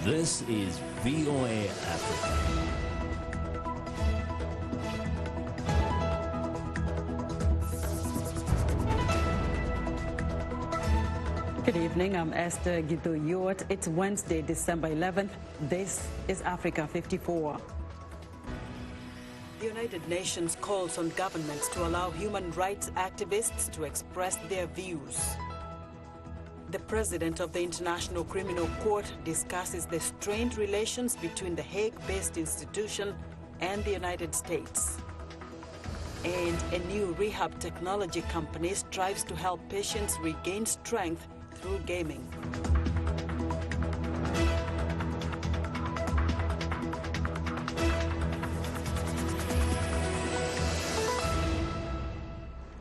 This is VOA Africa. Good evening, I'm Esther Gitu-Ewart. It's Wednesday, December 11th. This is Africa 54. The United Nations calls on governments to allow human rights activists to express their views. The president of the International Criminal Court discusses the strained relations between the Hague-based institution and the United States. And a new rehab technology company strives to help patients regain strength through gaming.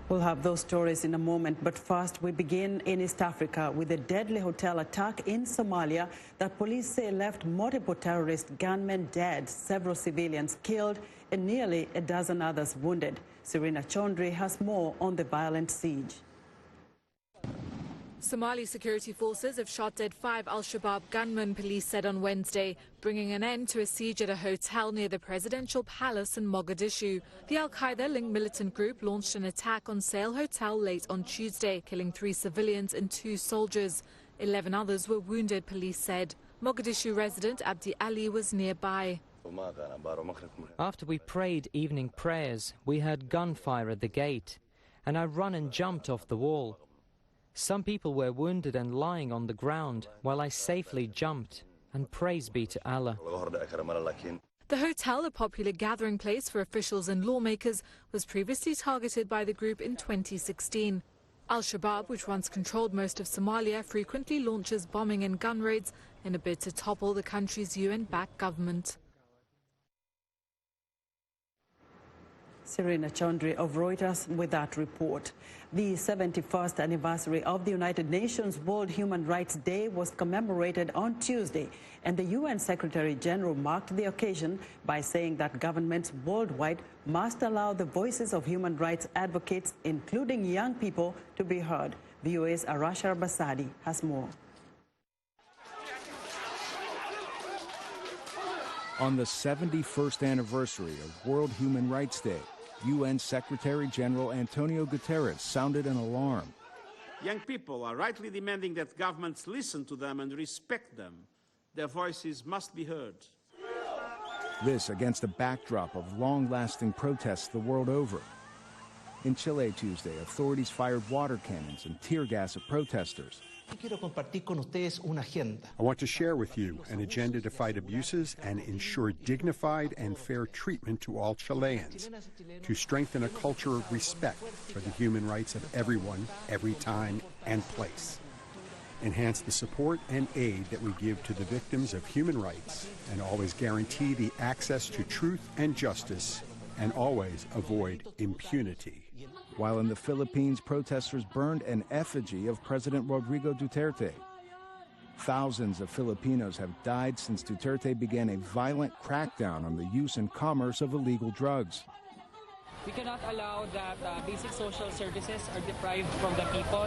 We'll have those stories in a moment, but first we begin in East Africa with a deadly hotel attack in Somalia that police say left multiple terrorist gunmen dead, several civilians killed, and nearly a dozen others wounded. Serena Chondri has more on the violent siege. Somali security forces have shot dead 5 Al-Shabaab gunmen, police said on Wednesday, bringing an end to a siege at a hotel near the presidential palace in Mogadishu. The Al-Qaeda-linked militant group launched an attack on Sale Hotel late on Tuesday, killing 3 civilians and 2 soldiers. 11 others were wounded, police said. Mogadishu resident Abdi Ali was nearby. After we prayed evening prayers, we heard gunfire at the gate, and I ran and jumped off the wall. Some people were wounded and lying on the ground while I safely jumped, and praise be to Allah. The hotel, a popular gathering place for officials and lawmakers, was previously targeted by the group in 2016. Al-Shabaab, which once controlled most of Somalia, frequently launches bombing and gun raids in a bid to topple the country's UN-backed government. Serena Chondri of Reuters with that report. The 71st anniversary of the United Nations World Human Rights Day was commemorated on Tuesday, and the UN Secretary General marked the occasion by saying that governments worldwide must allow the voices of human rights advocates, including young people, to be heard. VOA's Arashar Basadi has more. On the 71st anniversary of World Human Rights Day, UN Secretary General Antonio Guterres sounded an alarm. Young people are rightly demanding that governments listen to them and respect them. Their voices must be heard. This against a backdrop of long-lasting protests the world over. In Chile Tuesday, authorities fired water cannons and tear gas at protesters. I want to share with you an agenda to fight abuses and ensure dignified and fair treatment to all Chileans, to strengthen a culture of respect for the human rights of everyone, every time and place, enhance the support and aid that we give to the victims of human rights, and always guarantee the access to truth and justice, and always avoid impunity. While in the Philippines, protesters burned an effigy of President Rodrigo Duterte. Thousands of Filipinos have died since Duterte began a violent crackdown on the use and commerce of illegal drugs. We cannot allow that basic social services are deprived from the people,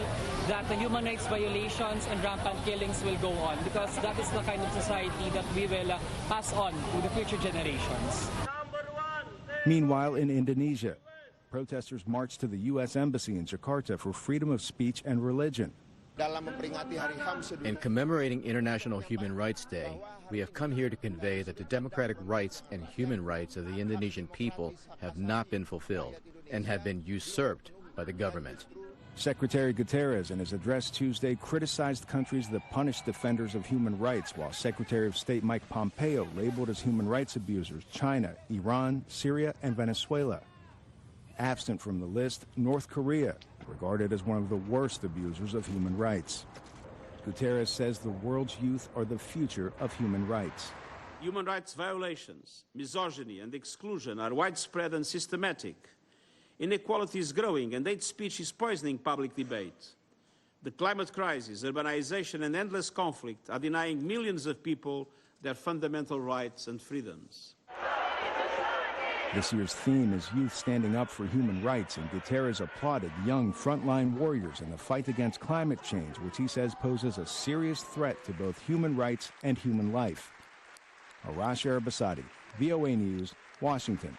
that the human rights violations and rampant killings will go on, because that is the kind of society that we will pass on to the future generations. Meanwhile, in Indonesia, protesters marched to the U.S. Embassy in Jakarta for freedom of speech and religion. In commemorating International Human Rights Day, we have come here to convey that the democratic rights and human rights of the Indonesian people have not been fulfilled and have been usurped by the government. Secretary Guterres, in his address Tuesday, criticized countries that punish defenders of human rights, while Secretary of State Mike Pompeo labeled as human rights abusers China, Iran, Syria, and Venezuela. Absent from the list, North Korea, regarded as one of the worst abusers of human rights. Guterres says the world's youth are the future of human rights. Human rights violations, misogyny, and exclusion are widespread and systematic. Inequality is growing, and hate speech is poisoning public debate. The climate crisis, urbanization, and endless conflict are denying millions of people their fundamental rights and freedoms. This year's theme is youth standing up for human rights, and Guterres applauded young frontline warriors in the fight against climate change, which he says poses a serious threat to both human rights and human life. Arash Arabasadi, VOA News, Washington.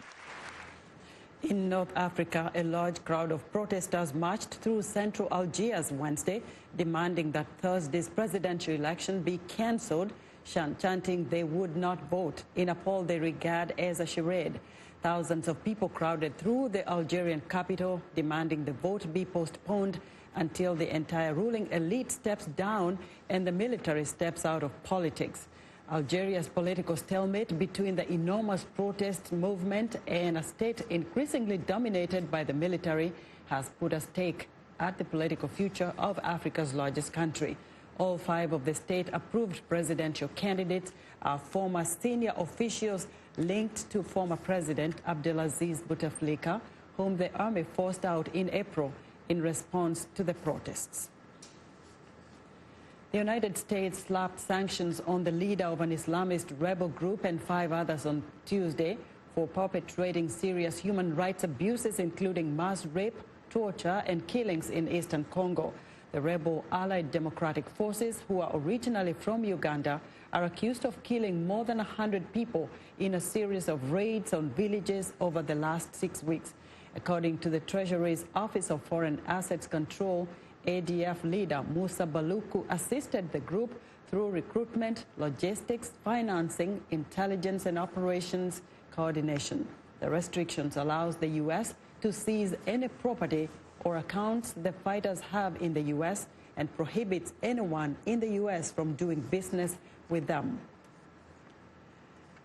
In North Africa, a large crowd of protesters marched through central Algiers Wednesday, demanding that Thursday's presidential election be cancelled, chanting they would not vote in a poll they regard as a charade. Thousands of people crowded through the Algerian capital, demanding the vote be postponed until the entire ruling elite steps down and the military steps out of politics. Algeria's political stalemate between the enormous protest movement and a state increasingly dominated by the military has put a stake at the political future of Africa's largest country. All 5 of the state-approved presidential candidates are former senior officials linked to former President Abdelaziz Bouteflika, whom the army forced out in April in response to the protests. The United States slapped sanctions on the leader of an Islamist rebel group and 5 others on Tuesday for perpetrating serious human rights abuses, including mass rape, torture, and killings in eastern Congo. The rebel Allied Democratic Forces, who are originally from Uganda, are accused of killing more than 100 people in a series of raids on villages over the last 6 weeks. According to the Treasury's Office of Foreign Assets Control, ADF leader Musa Baluku assisted the group through recruitment, logistics, financing, intelligence, and operations coordination. The restrictions allows the U.S. to seize any property or accounts the fighters have in the U.S. and prohibits anyone in the U.S. from doing business with them.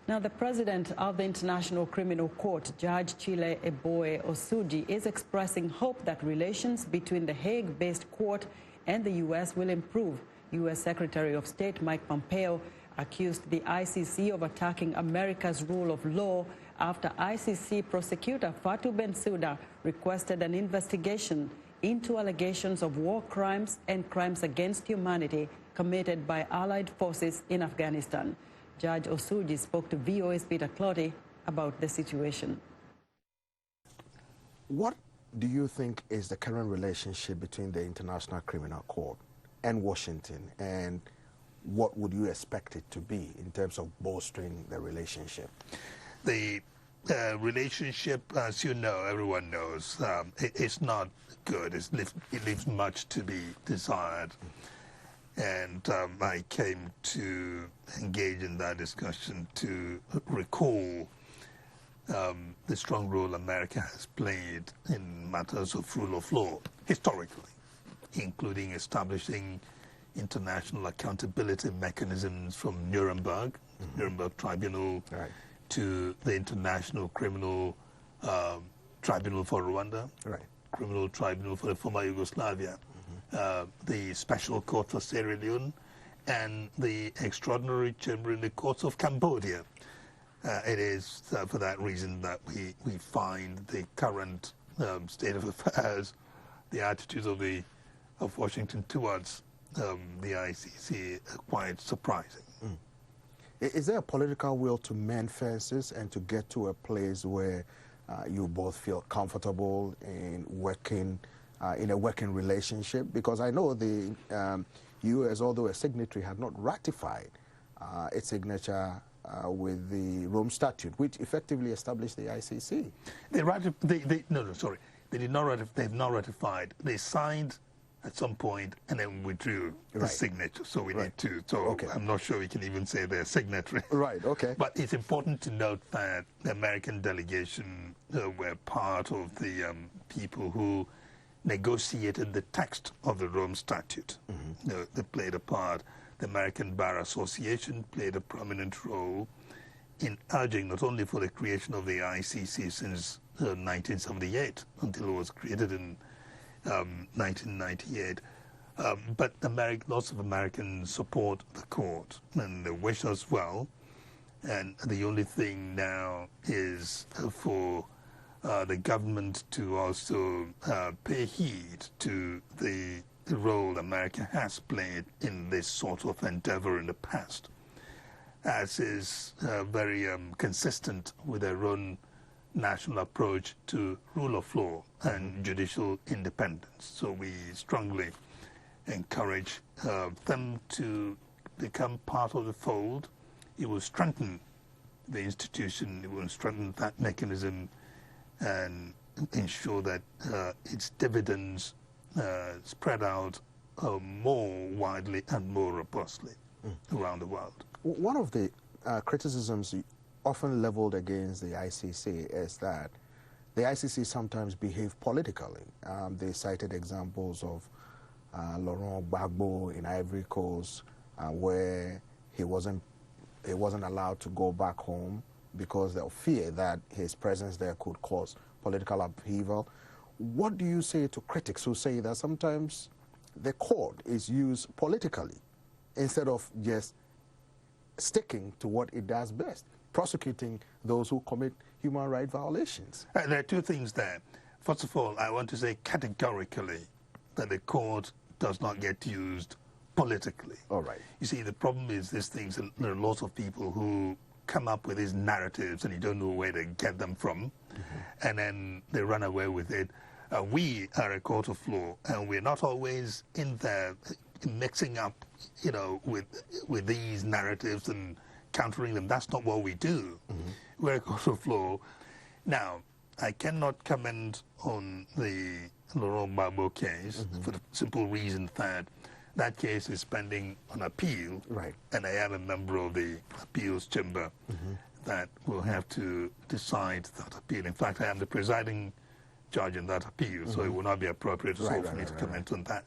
Now, the president of the International Criminal Court, Judge Chile Eboe Osuji, is expressing hope that relations between the Hague-based court and the U.S. will improve. U.S. Secretary of State Mike Pompeo accused the ICC of attacking America's rule of law after ICC prosecutor Fatou Bensouda requested an investigation into allegations of war crimes and crimes against humanity committed by Allied forces in Afghanistan. Judge Osuji spoke to VOA's Peter Clotty about the situation. What do you think is the current relationship between the International Criminal Court and Washington, and what would you expect it to be in terms of bolstering the relationship? The relationship, as you know, everyone knows, it's not good. It leaves much to be desired. And I came to engage in that discussion to recall the strong role America has played in matters of rule of law, historically, including establishing international accountability mechanisms from Nuremberg, Nuremberg Tribunal, right, to the International Criminal Tribunal for Rwanda, right, Criminal Tribunal for the former Yugoslavia, the Special Court for Sierra Leone, and the Extraordinary Chamber in the Courts of Cambodia. It is for that reason that we find the current state of affairs, the attitudes of Washington towards the ICC quite surprising. Is there a political will to mend fences and to get to a place where you both feel comfortable in working in a working relationship? Because I know the U.S., although a signatory, had not ratified its signature with the Rome Statute, which effectively established the ICC. They did not ratify. They have not ratified. They signed at some point and then withdrew the signature. So we need to. So I'm not sure we can even say they're signatory. Right. Okay. But it's important to note that the American delegation were part of the people who negotiated the text of the Rome Statute. They played a part. The American Bar Association played a prominent role in urging not only for the creation of the ICC since 1978 until it was created in 1998, but lots of Americans support the court and they wish us well. And the only thing now is for the government to also pay heed to the role America has played in this sort of endeavor in the past, as is very consistent with their own national approach to rule of law and judicial independence. So we strongly encourage them to become part of the fold. It will strengthen the institution, it will strengthen that mechanism and ensure that its dividends spread out more widely and more robustly around the world. One of the criticisms often leveled against the ICC is that the ICC sometimes behave politically. They cited examples of Laurent Gbagbo in Ivory Coast, where he wasn't allowed to go back home because of fear that his presence there could cause political upheaval. What do you say to critics who say that sometimes the court is used politically instead of just sticking to what it does best, prosecuting those who commit human rights violations? There are two things there. First of all, I want to say categorically that the court does not get used politically. All right. You see, the problem is these things, there are lots of people who come up with these narratives and you don't know where to get them from, and then they run away with it. We are a court of law, and we're not always in there mixing up, you know, with these narratives and countering them. That's not what we do. We're a court of law. Now, I cannot comment on the Laurent Gbagbo case for the simple reason that that case is pending on appeal, and I am a member of the appeals chamber that will have to decide that appeal. In fact, I am the presiding judge in that appeal, so it will not be appropriate for me to comment on that.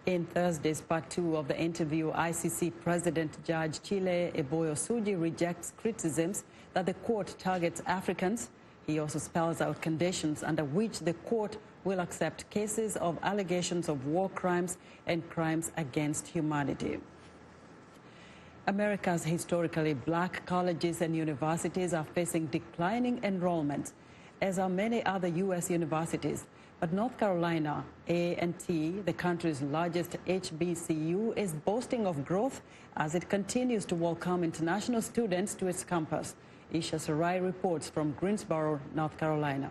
In Thursday's part 2 of the interview, ICC President Judge Chile Eboyosuji rejects criticisms that the court targets Africans. He also spells out conditions under which the court will accept cases of allegations of war crimes and crimes against humanity. America's historically black colleges and universities are facing declining enrollment, as are many other U.S. universities. But North Carolina, A&T, the country's largest HBCU, is boasting of growth as it continues to welcome international students to its campus. Isha Sarai reports from Greensboro, North Carolina.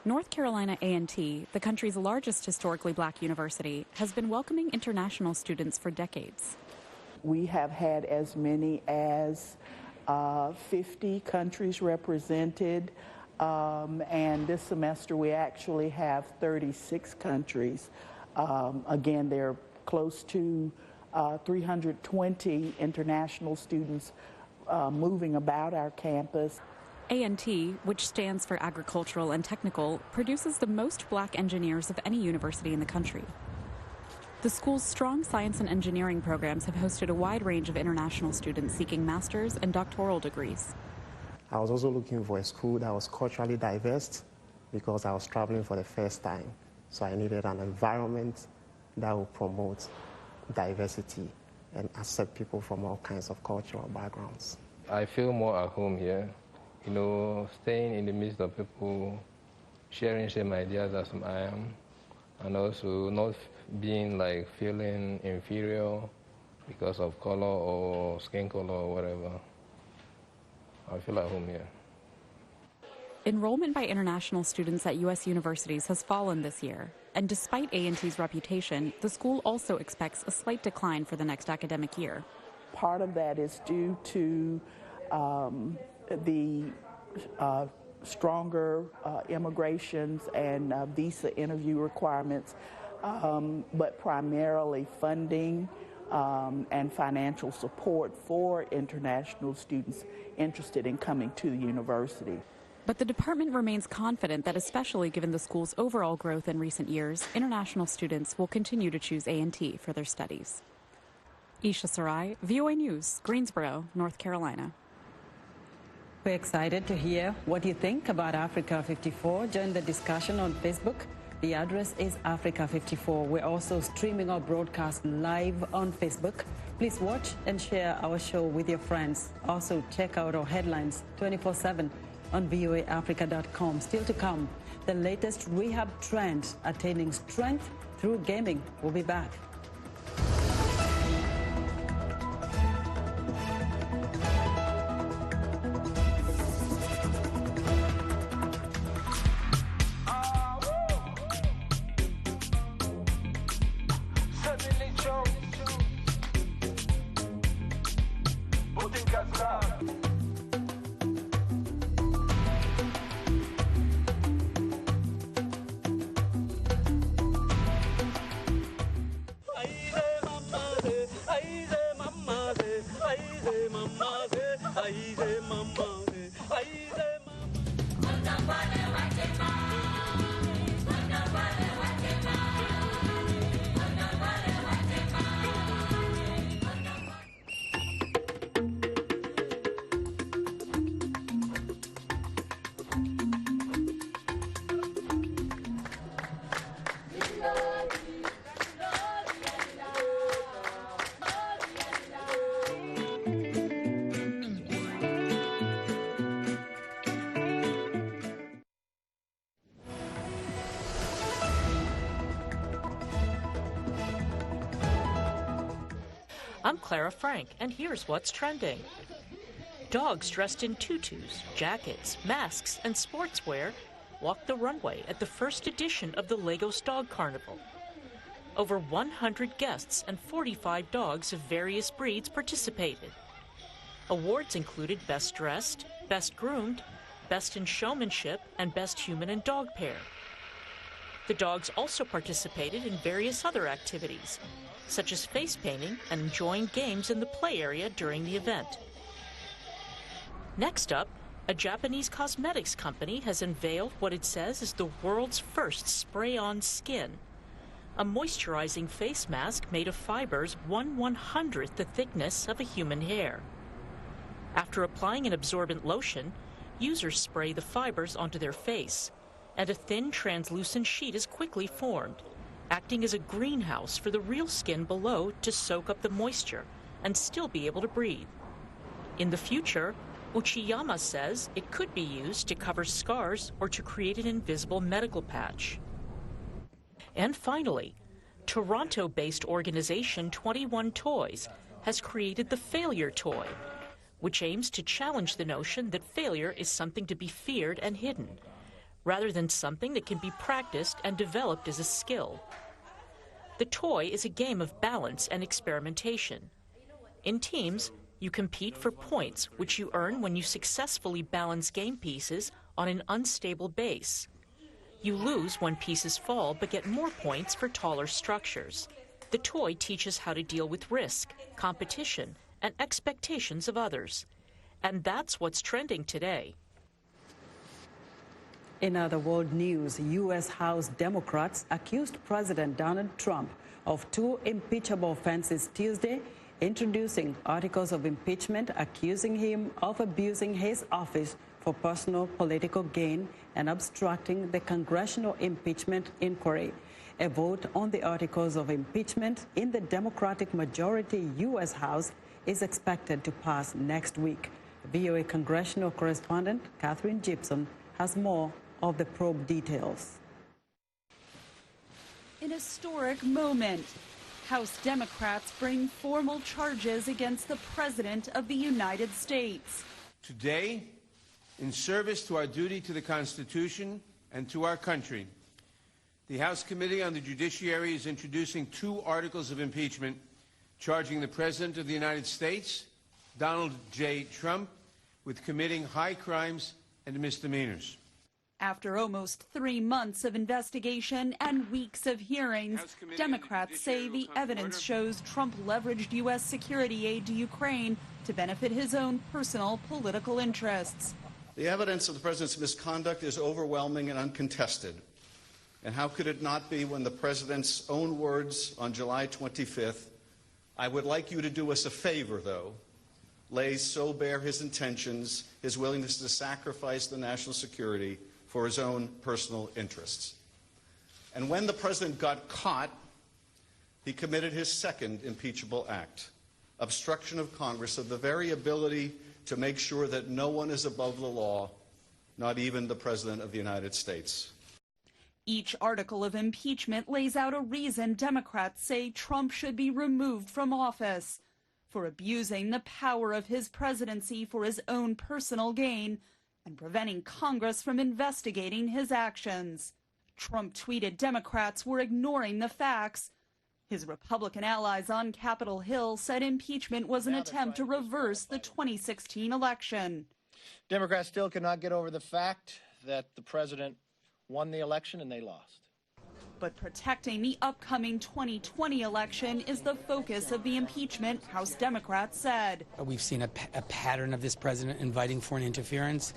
North Carolina A&T, the country's largest historically black university, has been welcoming international students for decades. We have had as many as 50 countries represented, and this semester we actually have 36 countries. Again, there are close to 320 international students moving about our campus. A&T, which stands for Agricultural and Technical, produces the most black engineers of any university in the country. The school's strong science and engineering programs have hosted a wide range of international students seeking master's and doctoral degrees. I was also looking for a school that was culturally diverse because I was traveling for the first time. So I needed an environment that would promote diversity and accept people from all kinds of cultural backgrounds. I feel more at home here. You know, staying in the midst of people, sharing same ideas as I am, and also not being like feeling inferior because of color or skin color or whatever. I feel at home here. Enrollment by international students at U.S. universities has fallen this year, and despite A&T's reputation, the school also expects a slight decline for the next academic year. Part of that is due to the stronger immigrations and visa interview requirements, but primarily funding and financial support for international students interested in coming to the university. But the department remains confident that, especially given the school's overall growth in recent years, international students will continue to choose A&T for their studies. Isha Sarai, VOA News, Greensboro, North Carolina. We're excited to hear what you think about Africa 54. Join the discussion on Facebook. The address is Africa 54. We're also streaming our broadcast live on Facebook. Please watch and share our show with your friends. Also, check out our headlines 24/7 on voaafrica.com. Still to come, the latest rehab trend, attaining strength through gaming. We'll be back. I'm Clara Frank, and here's what's trending. Dogs dressed in tutus, jackets, masks, and sportswear walked the runway at the first edition of the Lagos Dog Carnival. Over 100 guests and 45 dogs of various breeds participated. Awards included Best Dressed, Best Groomed, Best in Showmanship, and Best Human and Dog Pair. The dogs also participated in various other activities, such as face painting and enjoying games in the play area during the event. Next up, a Japanese cosmetics company has unveiled what it says is the world's first spray-on skin, a moisturizing face mask made of fibers 1/100th the thickness of a human hair. After applying an absorbent lotion, users spray the fibers onto their face, and a thin translucent sheet is quickly formed, acting as a greenhouse for the real skin below to soak up the moisture and still be able to breathe. In the future, Uchiyama says it could be used to cover scars or to create an invisible medical patch. And finally, Toronto-based organization 21 Toys has created the Failure Toy, which aims to challenge the notion that failure is something to be feared and hidden, rather than something that can be practiced and developed as a skill. The toy is a game of balance and experimentation. In teams, you compete for points, which you earn when you successfully balance game pieces on an unstable base. You lose when pieces fall, but get more points for taller structures. The toy teaches how to deal with risk, competition, and expectations of others. And that's what's trending today. In other world news, U.S. House Democrats accused President Donald Trump of 2 impeachable offenses Tuesday, introducing articles of impeachment accusing him of abusing his office for personal political gain and obstructing the congressional impeachment inquiry. A vote on the articles of impeachment in the Democratic majority U.S. House is expected to pass next week. VOA congressional correspondent Catherine Gibson has more of the probe details. An historic moment. House Democrats bring formal charges against the President of the United States. Today, in service to our duty to the Constitution and to our country, the House Committee on the Judiciary is introducing 2 articles of impeachment charging the President of the United States, Donald J. Trump, with committing high crimes and misdemeanors. After almost 3 months of investigation and weeks of hearings, Democrats say the evidence shows Trump leveraged U.S. security aid to Ukraine to benefit his own personal political interests. The evidence of the president's misconduct is overwhelming and uncontested. And how could it not be when the president's own words on July 25th, "I would like you to do us a favor, though," lays so bare his intentions, his willingness to sacrifice the national security for his own personal interests. And when the president got caught, he committed his second impeachable act, obstruction of Congress of the very ability to make sure that no one is above the law, not even the President of the United States. Each article of impeachment lays out a reason Democrats say Trump should be removed from office for abusing the power of his presidency for his own personal gain and preventing Congress from investigating his actions. Trump tweeted Democrats were ignoring the facts. His Republican allies on Capitol Hill said impeachment was an attempt to reverse the 2016 election. Democrats still cannot get over the fact that the president won the election and they lost. But protecting the upcoming 2020 election is the focus of the impeachment, House Democrats said. We've seen a pattern of this president inviting foreign interference.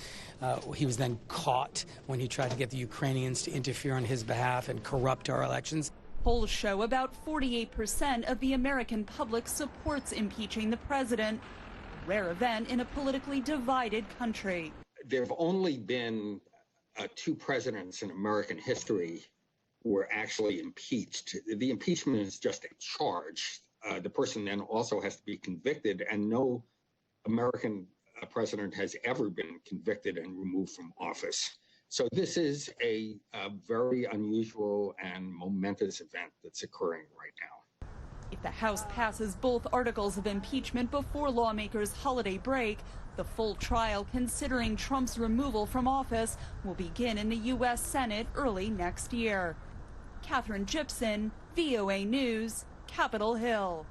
He was then caught when he tried to get the Ukrainians to interfere on his behalf and corrupt our elections. Polls show about 48% of the American public supports impeaching the president. A rare event in a politically divided country. There have only been 2 presidents in American history who were actually impeached. The impeachment is just a charge. The person then also has to be convicted, and no American president has ever been convicted and removed from office. So this is a very unusual and momentous event that's occurring right now. If the House passes both articles of impeachment before lawmakers' holiday break, the full trial considering Trump's removal from office will begin in the U.S. Senate early next year. Catherine Gibson, VOA News, Capitol Hill.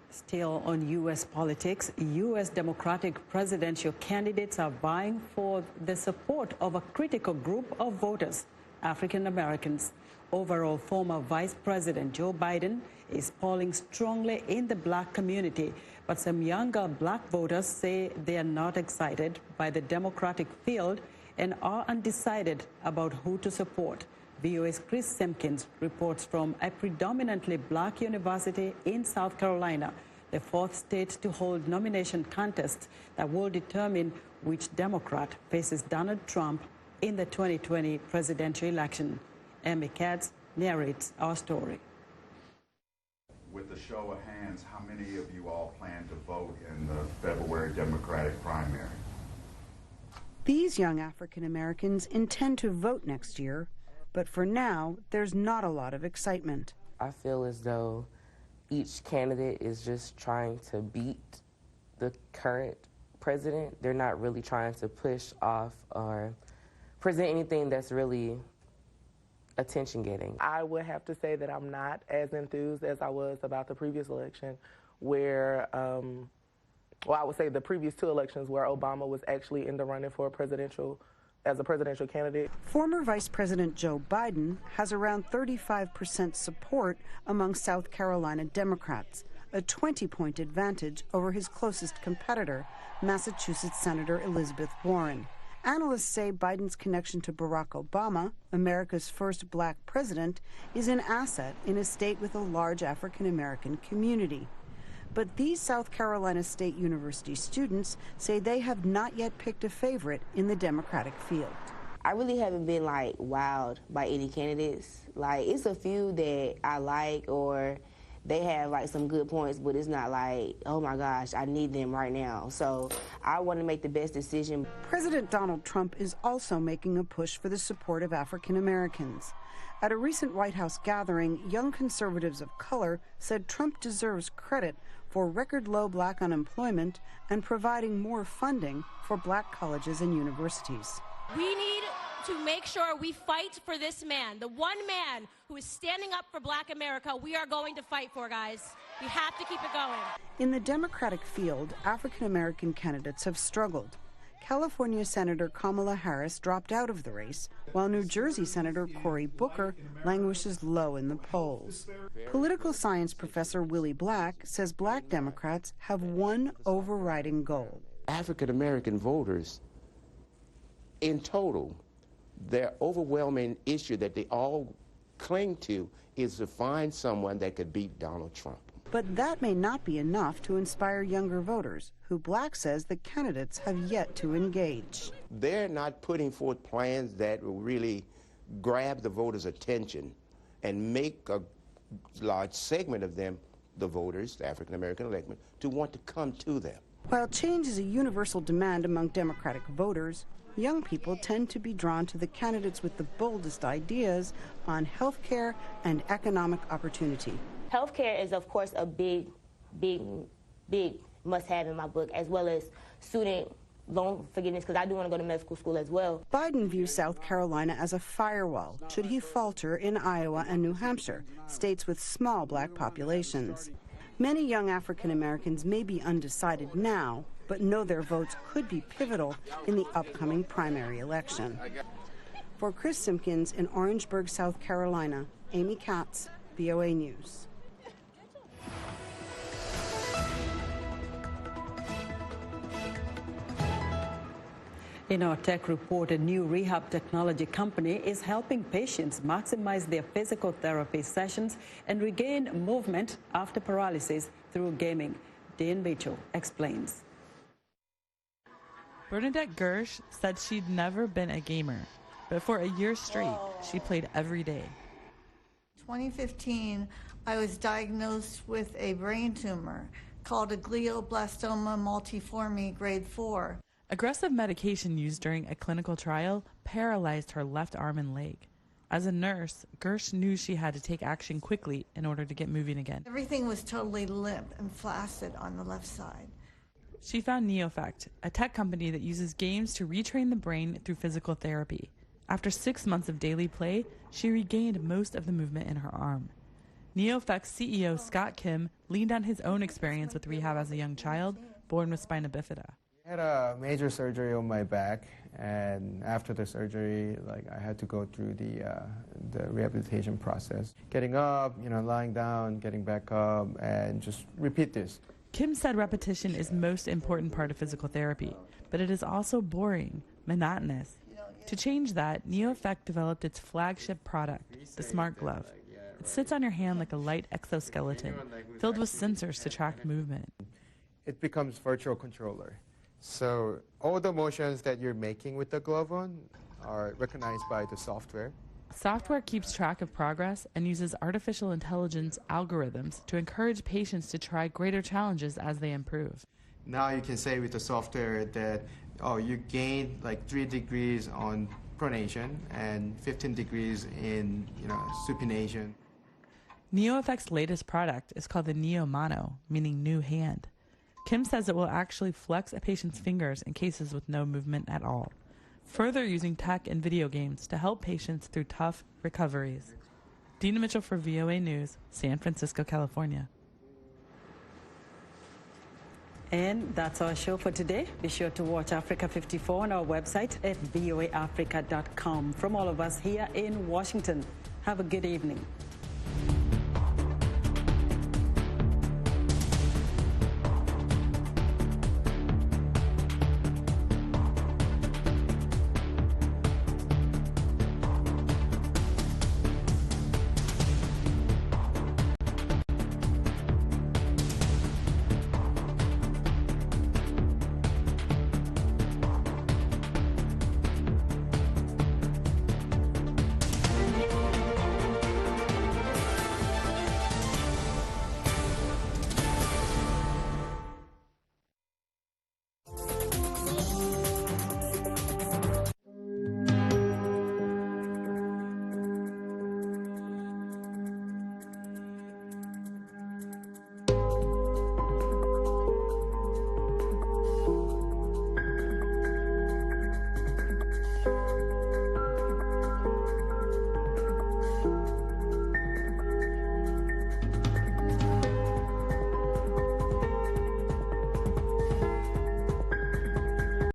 Still on U.S. politics, U.S. Democratic presidential candidates are vying for the support of a critical group of voters, African Americans. Overall, former Vice President Joe Biden is polling strongly in the black community, but some younger black voters say they are not excited by the Democratic field and are undecided about who to support. VOA's Chris Simpkins reports from a predominantly black university in South Carolina, the 4th state to hold nomination contests that will determine which Democrat faces Donald Trump in the 2020 presidential election. Amy Katz narrates our story. With a show of hands, how many of you all plan to vote in the February Democratic primary? These young African Americans intend to vote next year, but for now, there's not a lot of excitement. I feel as though each candidate is just trying to beat the current president. They're not really trying to push off or present anything that's really attention-getting. I would have to say that I'm not as enthused as I was about the previous election where, well, I would say the previous 2 elections where Obama was actually in the running for as a presidential candidate. Former Vice President Joe Biden has around 35% support among South Carolina Democrats, a 20-point advantage over his closest competitor, Massachusetts Senator Elizabeth Warren. Analysts say Biden's connection to Barack Obama, America's first black president, is an asset in a state with a large African American community. But these South Carolina State University students say they have not yet picked a favorite in the Democratic field. I really haven't been wowed by any candidates. It's a few that I like or they have some good points, but it's not oh my gosh, I need them right now. So I want to make the best decision. President Donald Trump is also making a push for the support of African Americans. At a recent White House gathering, young conservatives of color said Trump deserves credit for record low black unemployment and providing more funding for black colleges and universities. We need to make sure we fight for this man, the one man who is standing up for black America. We are going to fight for, guys. We have to keep it going. In the Democratic field, African American candidates have struggled. California Senator Kamala Harris dropped out of the race, while New Jersey Senator Cory Booker languishes low in the polls. Political science professor Willie Black says black Democrats have one overriding goal. African American voters, in total, their overwhelming issue that they all cling to is to find someone that could beat Donald Trump. But that may not be enough to inspire younger voters, who Black says the candidates have yet to engage. They're not putting forth plans that will really grab the voters' attention and make a large segment of them, the voters, the African-American electorate, to want to come to them. While change is a universal demand among Democratic voters, young people tend to be drawn to the candidates with the boldest ideas on health care and economic opportunity. Healthcare is, of course, a big must-have in my book, as well as student loan forgiveness, because I do want to go to medical school as well. Biden views South Carolina as a firewall should he falter in Iowa and New Hampshire, states with small black populations. Many young African Americans may be undecided now, but know their votes could be pivotal in the upcoming primary election. For Chris Simpkins in Orangeburg, South Carolina, Amy Katz, VOA News. In our tech report, a new rehab technology company is helping patients maximize their physical therapy sessions and regain movement after paralysis through gaming. Dean Mitchell explains. Bernadette Gersh said she'd never been a gamer, but for a year straight, she played every day. 2015, I was diagnosed with a brain tumor called a glioblastoma multiforme grade 4. Aggressive medication used during a clinical trial paralyzed her left arm and leg. As a nurse, Gersh knew she had to take action quickly in order to get moving again. Everything was totally limp and flaccid on the left side. She found NeoFect, a tech company that uses games to retrain the brain through physical therapy. After 6 months of daily play, she regained most of the movement in her arm. NeoFect's CEO Scott Kim leaned on his own experience with rehab as a young child, born with spina bifida. I had a major surgery on my back, and after the surgery, I had to go through the rehabilitation process. Getting up, lying down, getting back up, and just repeat this. Kim said repetition is most important part of physical therapy, but it is also boring, monotonous. To change that, NeoFect developed its flagship product, the Smart Glove. It sits on your hand like a light exoskeleton, filled with sensors to track movement. It becomes virtual controller. So all the motions that you're making with the glove on are recognized by the software. Software keeps track of progress and uses artificial intelligence algorithms to encourage patients to try greater challenges as they improve. Now you can say with the software that, you gained 3 degrees on pronation and 15 degrees in supination. NeoFect's latest product is called the Neo Mono, meaning new hand. Kim says it will actually flex a patient's fingers in cases with no movement at all, further using tech and video games to help patients through tough recoveries. Dina Mitchell for VOA News, San Francisco, California. And that's our show for today. Be sure to watch Africa 54 on our website at voaafrica.com. From all of us here in Washington, have a good evening.